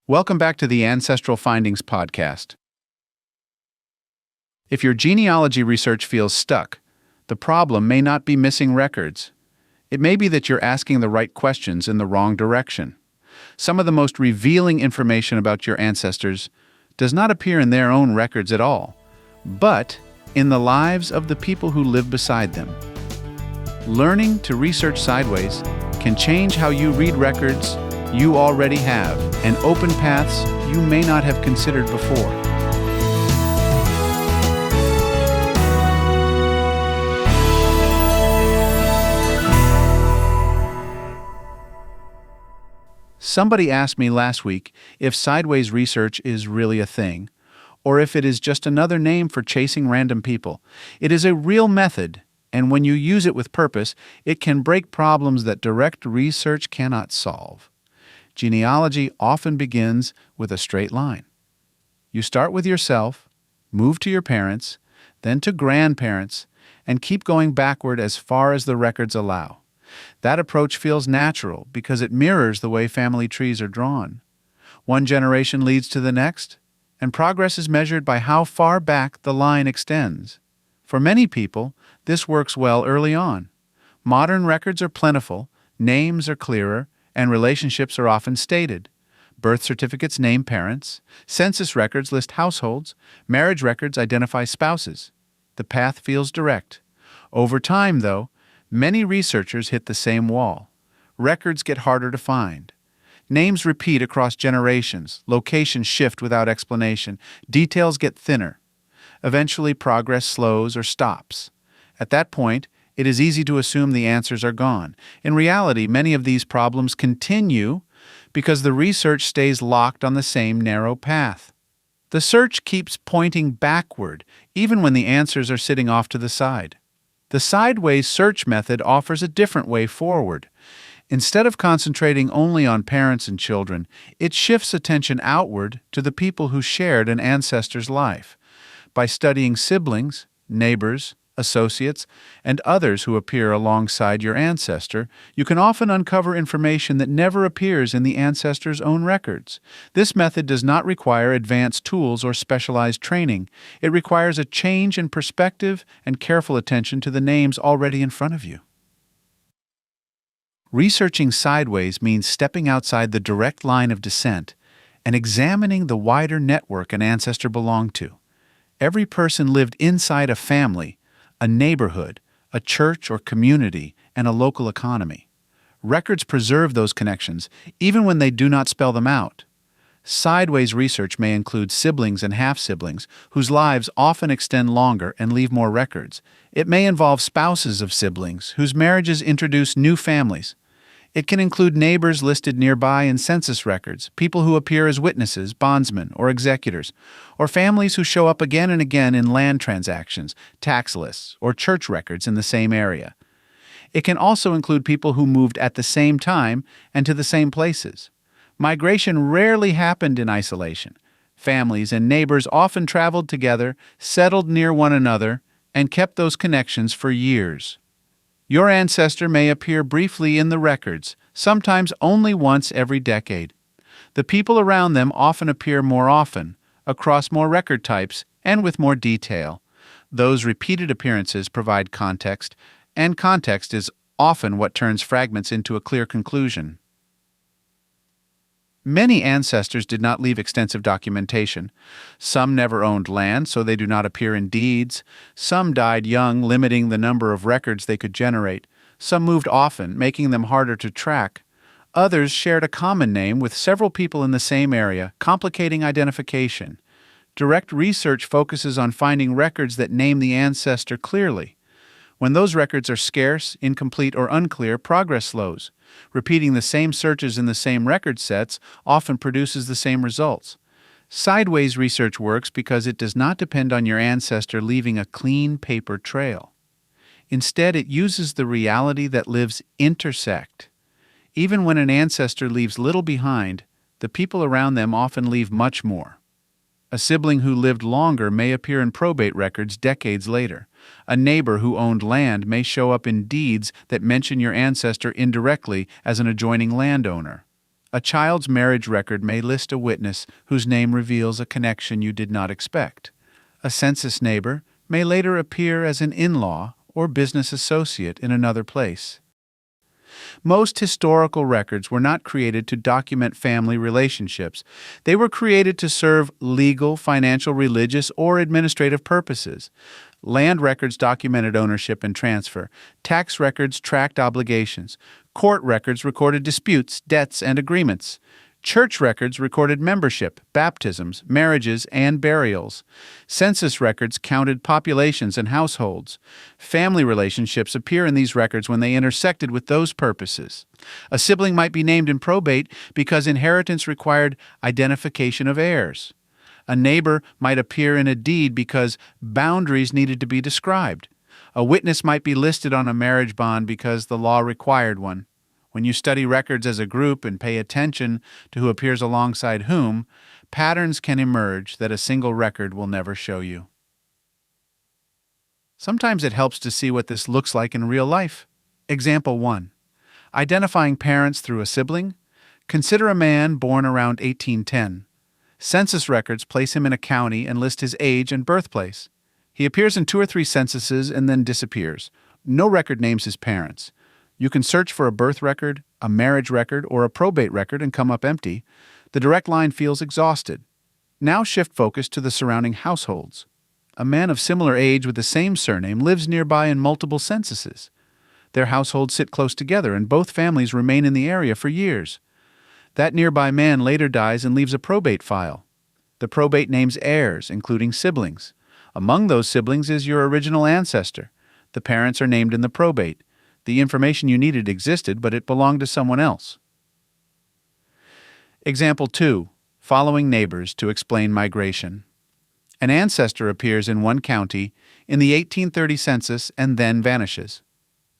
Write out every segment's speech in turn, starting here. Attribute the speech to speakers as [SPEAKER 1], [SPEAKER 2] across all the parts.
[SPEAKER 1] Welcome back to the Ancestral Findings podcast. If your genealogy research feels stuck, the problem may not be missing records. It may be that you're asking the right questions in the wrong direction. Some of the most revealing information about your ancestors does not appear in their own records at all, but in the lives of the people who live beside them. Learning to research sideways can change how you read records you already have and open paths you may not have considered before. Somebody asked me last week if sideways research is really a thing, or if it is just another name for chasing random people. It is a real method, and when you use it with purpose, it can break problems that direct research cannot solve. Genealogy often begins with a straight line. You start with yourself, move to your parents, then to grandparents, and keep going backward as far as the records allow. That approach feels natural because it mirrors the way family trees are drawn. One generation leads to the next, and progress is measured by how far back the line extends. For many people, this works well early on. Modern records are plentiful, names are clearer, and relationships are often stated. Birth certificates name parents, census records list households, marriage records identify spouses. The path feels direct. Over time, though, many researchers hit the same wall. Records get harder to find. Names repeat across generations, locations shift without explanation, details get thinner. Eventually, progress slows or stops. At that point, it is easy to assume the answers are gone. In reality, many of these problems continue because the research stays locked on the same narrow path. The search keeps pointing backward, even when the answers are sitting off to the side. The sideways search method offers a different way forward. Instead of concentrating only on parents and children, it shifts attention outward to the people who shared an ancestor's life. By studying siblings, neighbors, associates, and others who appear alongside your ancestor, you can often uncover information that never appears in the ancestor's own records. This method does not require advanced tools or specialized training. It requires a change in perspective and careful attention to the names already in front of you. Researching sideways means stepping outside the direct line of descent and examining the wider network an ancestor belonged to. Every person lived inside a family, a neighborhood, a church or community, and a local economy. Records preserve those connections, even when they do not spell them out. Sideways research may include siblings and half-siblings, whose lives often extend longer and leave more records. It may involve spouses of siblings, whose marriages introduce new families. It can include neighbors listed nearby in census records, people who appear as witnesses, bondsmen, or executors, or families who show up again and again in land transactions, tax lists, or church records in the same area. It can also include people who moved at the same time and to the same places. Migration rarely happened in isolation. Families and neighbors often traveled together, settled near one another, and kept those connections for years. Your ancestor may appear briefly in the records, sometimes only once every decade. The people around them often appear more often, across more record types, and with more detail. Those repeated appearances provide context, and context is often what turns fragments into a clear conclusion. Many ancestors did not leave extensive documentation. Some never owned land, so they do not appear in deeds. Some died young, limiting the number of records they could generate. Some moved often, making them harder to track. Others shared a common name with several people in the same area, complicating identification. Direct research focuses on finding records that name the ancestor clearly. When those records are scarce, incomplete, or unclear, progress slows. Repeating the same searches in the same record sets often produces the same results. Sideways research works because it does not depend on your ancestor leaving a clean paper trail. Instead, it uses the reality that lives intersect. Even when an ancestor leaves little behind, the people around them often leave much more. A sibling who lived longer may appear in probate records decades later. A neighbor who owned land may show up in deeds that mention your ancestor indirectly as an adjoining landowner. A child's marriage record may list a witness whose name reveals a connection you did not expect. A census neighbor may later appear as an in-law or business associate in another place. Most historical records were not created to document family relationships. They were created to serve legal, financial, religious, or administrative purposes. Land records documented ownership and transfer. Tax records tracked obligations. Court records recorded disputes, debts, and agreements. Church records recorded membership, baptisms, marriages, and burials. Census records counted populations and households. Family relationships appear in these records when they intersected with those purposes. A sibling might be named in probate because inheritance required identification of heirs. A neighbor might appear in a deed because boundaries needed to be described. A witness might be listed on a marriage bond because the law required one. When you study records as a group and pay attention to who appears alongside whom, patterns can emerge that a single record will never show you. Sometimes it helps to see what this looks like in real life. Example 1. Identifying parents through a sibling. Consider a man born around 1810. Census records place him in a county and list his age and birthplace. He appears in 2 or 3 censuses and then disappears. No record names his parents. You can search for a birth record, a marriage record, or a probate record and come up empty. The direct line feels exhausted. Now shift focus to the surrounding households. A man of similar age with the same surname lives nearby in multiple censuses. Their households sit close together and both families remain in the area for years. That nearby man later dies and leaves a probate file. The probate names heirs, including siblings. Among those siblings is your original ancestor. The parents are named in the probate. The information you needed existed, but it belonged to someone else. Example 2. Following neighbors to explain migration. An ancestor appears in one county in the 1830 census and then vanishes.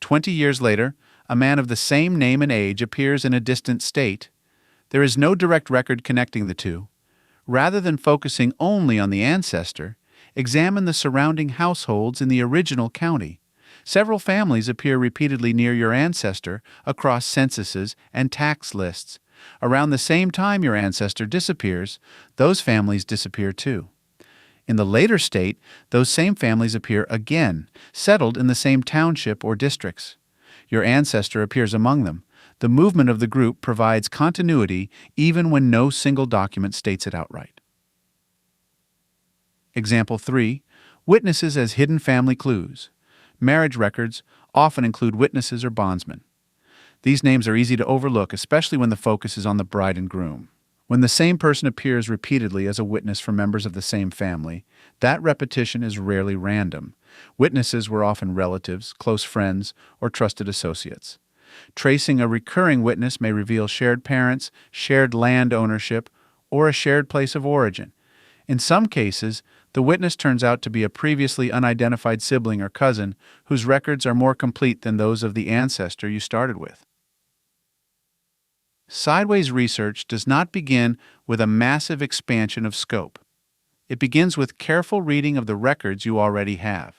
[SPEAKER 1] 20 years later, a man of the same name and age appears in a distant state. There is no direct record connecting the two. Rather than focusing only on the ancestor, examine the surrounding households in the original county. Several families appear repeatedly near your ancestor across censuses and tax lists. Around the same time your ancestor disappears, those families disappear too. In the later state, those same families appear again, settled in the same township or districts. Your ancestor appears among them. The movement of the group provides continuity even when no single document states it outright. Example 3. Witnesses as hidden family clues. Marriage records often include witnesses or bondsmen. These names are easy to overlook, especially when the focus is on the bride and groom. When the same person appears repeatedly as a witness for members of the same family, that repetition is rarely random. Witnesses were often relatives, close friends, or trusted associates. Tracing a recurring witness may reveal shared parents, shared land ownership, or a shared place of origin. In some cases, the witness turns out to be a previously unidentified sibling or cousin whose records are more complete than those of the ancestor you started with. Sideways research does not begin with a massive expansion of scope. It begins with careful reading of the records you already have.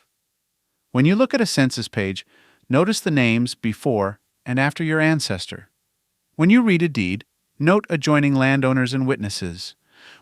[SPEAKER 1] When you look at a census page, notice the names before and after your ancestor. When you read a deed, note adjoining landowners and witnesses.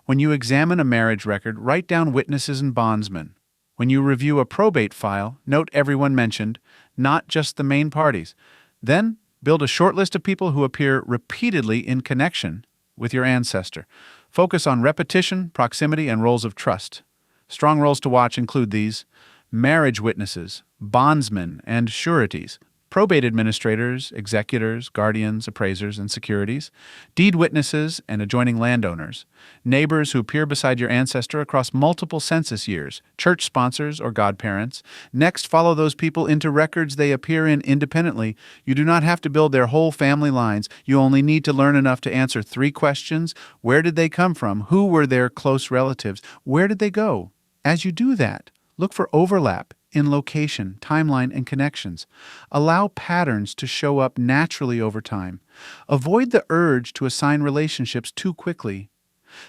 [SPEAKER 1] When you examine a marriage record, write down witnesses and bondsmen. When you review a probate file, note everyone mentioned, not just the main parties. Then, build a short list of people who appear repeatedly in connection with your ancestor. Focus on repetition, proximity, and roles of trust. Strong roles to watch include these: marriage witnesses, bondsmen, and sureties, probate administrators, executors, guardians, appraisers, and securities, deed witnesses and adjoining landowners, neighbors who appear beside your ancestor across multiple census years, church sponsors or godparents. Next, follow those people into records they appear in independently. You do not have to build their whole family lines. You only need to learn enough to answer 3 questions. Where did they come from? Who were their close relatives? Where did they go? As you do that, look for overlap in location, timeline, and connections. Allow patterns to show up naturally over time. Avoid the urge to assign relationships too quickly.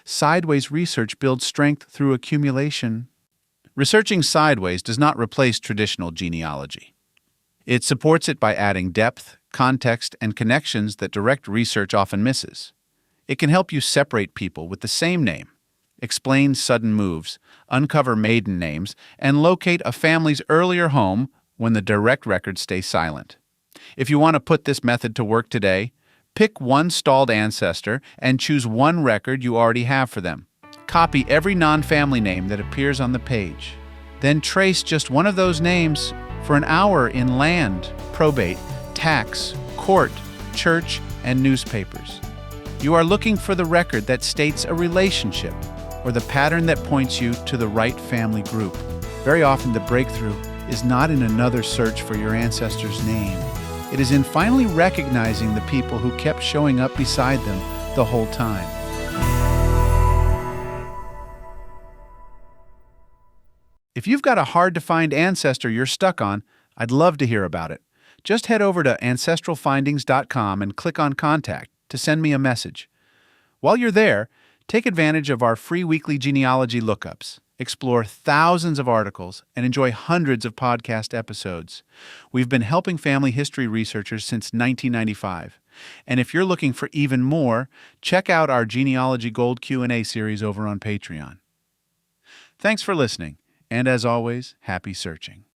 [SPEAKER 1] Sideways research builds strength through accumulation. Researching sideways does not replace traditional genealogy. It supports it by adding depth, context, and connections that direct research often misses. It can help you separate people with the same name, explain sudden moves, uncover maiden names, and locate a family's earlier home when the direct records stay silent. If you want to put this method to work today, pick one stalled ancestor and choose one record you already have for them. Copy every non-family name that appears on the page. Then trace just one of those names for an hour in land, probate, tax, court, church, and newspapers. You are looking for the record that states a relationship or the pattern that points you to the right family group. Very often the breakthrough is not in another search for your ancestor's name. It is in finally recognizing the people who kept showing up beside them the whole time. If you've got a hard-to-find ancestor you're stuck on, I'd love to hear about it. Just head over to ancestralfindings.com and click on Contact to send me a message. While you're there, take advantage of our free weekly genealogy lookups. Explore thousands of articles and enjoy hundreds of podcast episodes. We've been helping family history researchers since 1995. And if you're looking for even more, check out our Genealogy Gold Q&A series over on Patreon. Thanks for listening, and as always, happy searching.